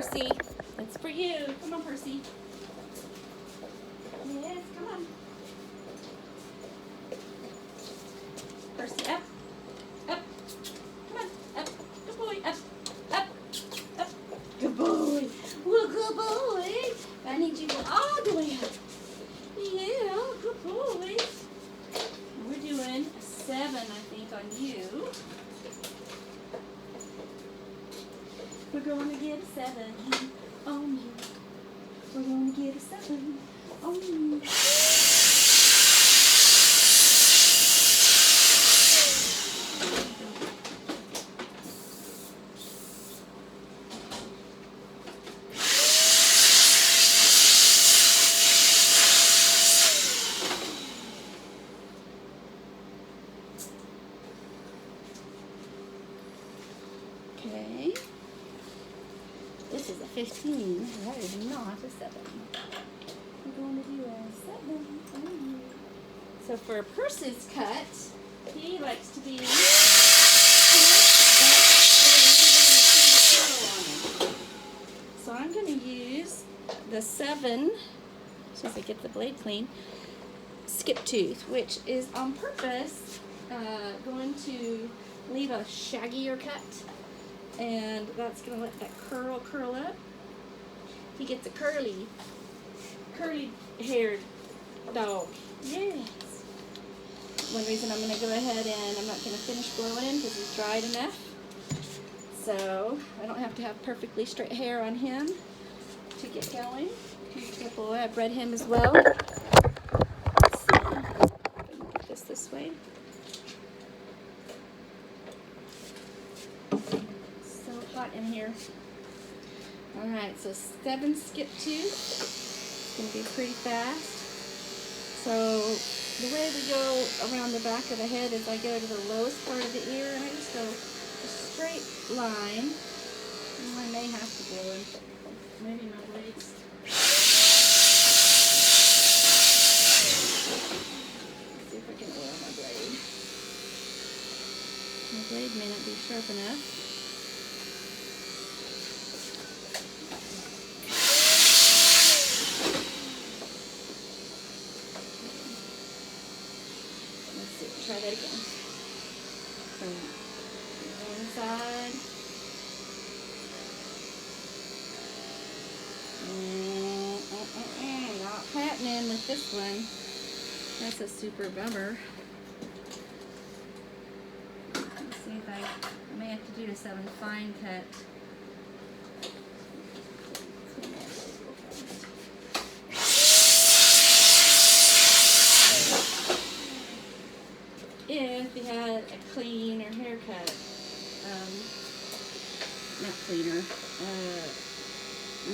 Percy. It's for you. Come on, Percy. Yes, come on. Percy, up. Up. Come on. Up. Good boy. Up. Up. Up. Good boy. Well, good boy. I need you to go all the way up. Yeah, good boy. We're doing a 7, I think, on you. We're going to get a 7 on you. We're going to get a 7 on you. Okay. This is a 15. That is not a 7. We're going to do a 7 on you. So for Percy's cut, he likes to be so I'm going to use the 7, as soon as I get the blade clean, skip tooth, which is on purpose going to leave a shaggier cut. And that's going to let that curl up. He gets a curly haired dog. Yes. One reason I'm going to go ahead and I'm not going to finish blowing because he's dried enough. So I don't have to have perfectly straight hair on him to get going. Good boy. I bred him as well. Let's see. Get this way. Hot in here. Alright, so 7 skip tooth. It's going to be pretty fast. So the way we go around the back of the head is I go to the lowest part of the ear and I just go a straight line. And I may have to go in maybe my blades. Let's see if I can oil my blade. My blade may not be sharp enough. Try that again. From one side. Not happening with this one. That's a super bummer. Let's see if I may have to do a 7 fine cut. If you had a cleaner haircut, not cleaner,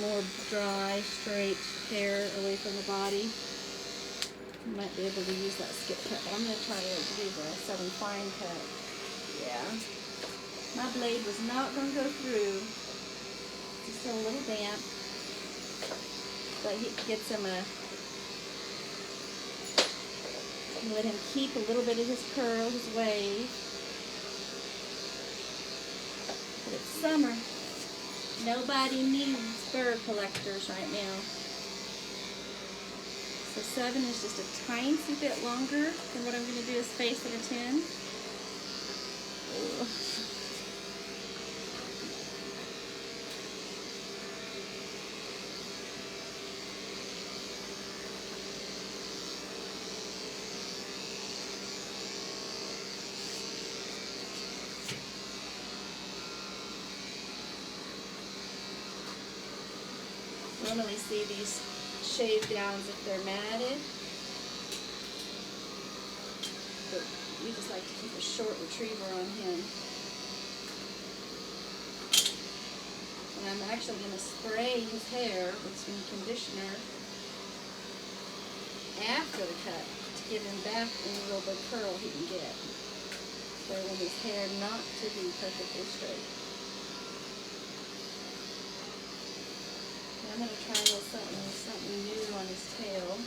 more dry, straight hair away from the body, you might be able to use that skip cut. But I'm going to try to do the 7 fine cut. Yeah. My blade was not going to go through. It's still a little damp. But he gets him a... Let him keep a little bit of his curl, his wave. But it's summer. Nobody needs fur collectors right now. So 7 is just a tiny bit longer than what I'm going to do his face at a 10. Ooh. Normally see these shaved downs if they're matted, but we just like to keep a short retriever on him. And I'm actually going to spray his hair with some conditioner after the cut to give him back any little bit of curl he can get. So I want his hair not to be perfectly straight. I'm going to try a little something new on his tail.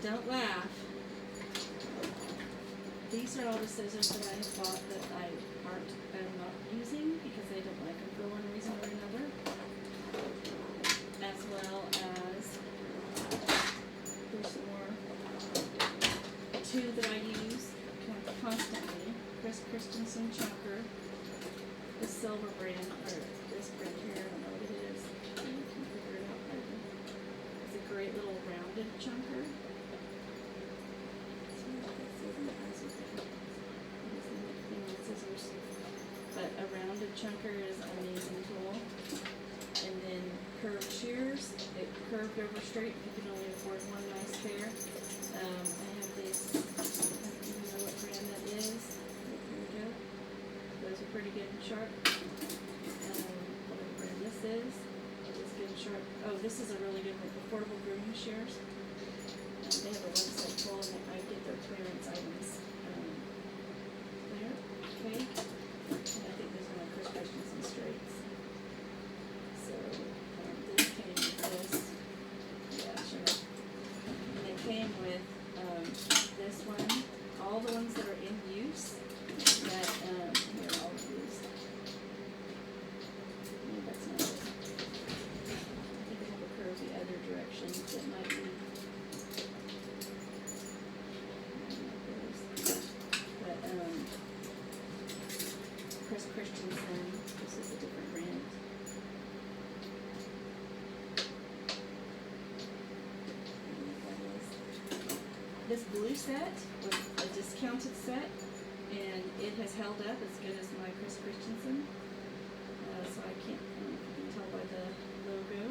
don't laugh. These are all the scissors that I have bought that I'm not using because I don't like them for one reason or another. As well as there's some more. Two that I use constantly. Christensen chunker. The silver brand, or this brand here, I don't know what it is. You can figure it out later. It's a great little rounded chunker. Scissors. But a rounded chunker is an amazing tool. And then curved shears, curved over straight. You can only afford one nice pair. I have these. I don't even know what brand that is. Here we go. Those are pretty good and sharp. Whatever brand this is good and sharp. Oh, this is a really good one. Affordable grooming shears. They have a website full, and I get their clearance items there. Okay. And I think there's one of Chris Christensen straights. So this came with this. Yeah, sure. And it came with this one. All the ones that are in use. That here, all of these. No, that's not it. I think I have a curve the other direction. That might be. Chris Christensen. This is a different brand. This blue set was a discounted set, and it has held up as good as my Chris Christensen. So I can't, I don't know if you can tell by the logo.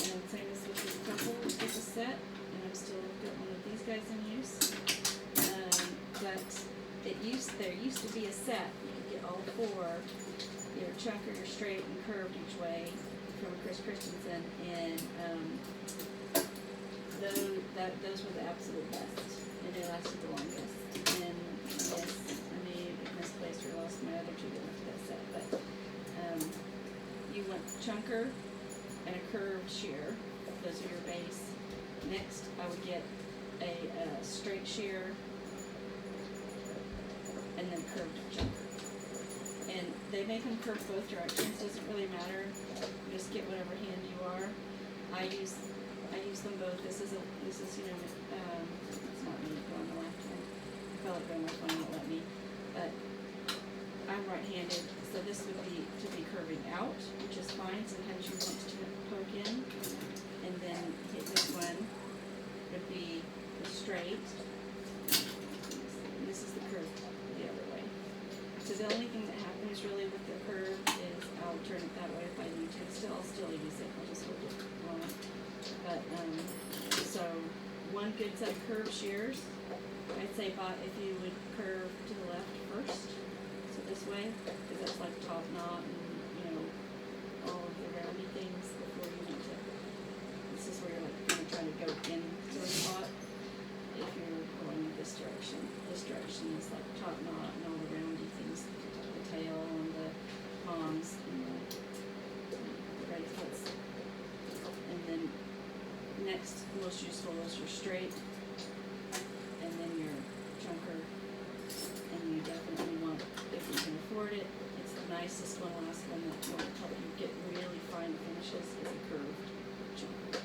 And same as with this couple, it's a set, and I've still got one of these guys in use. But there used to be a set. You could get all four, your chunker, your straight, and curved each way from Chris Christensen, and those were the absolute best, and they lasted the longest. And yes, I may have misplaced or lost my other two that went to that set, but you want chunker and a curved shear. Those are your base. Next, I would get a straight shear and then curved chunker. And they make them curve both directions. Doesn't really matter. Just get whatever hand you are. I use them both. This is it's not me. Go on the left hand. I felt like going my phone won't let me. But I'm right-handed, so this would be to be curving out, which is fine. Sometimes you want to poke in, and then hit this one would be the straight. And this is the curve the other way. So the only thing that happens really with the curve is I'll turn it that way if I need to. I'll still use it. I'll just hold it wrong. But so one good set of curved shears. I'd say if you would curve to the left first. So this way, because that's like top knot and all of the roundy things before you need to. This is where you're like going to try to go into a spot. If you're going this direction is like top knot and all the roundy things, the tail and the palms and the bracelets. And then next, most useful is your straight, and then your chunker. And you definitely want, if you can afford it, it's the nicest one, last one that will help you get really fine finishes is a curved chunker.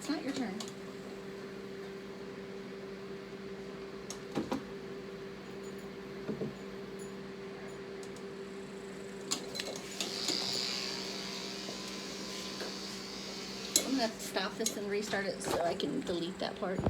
It's not your turn. I'm gonna stop this and restart it so I can delete that part.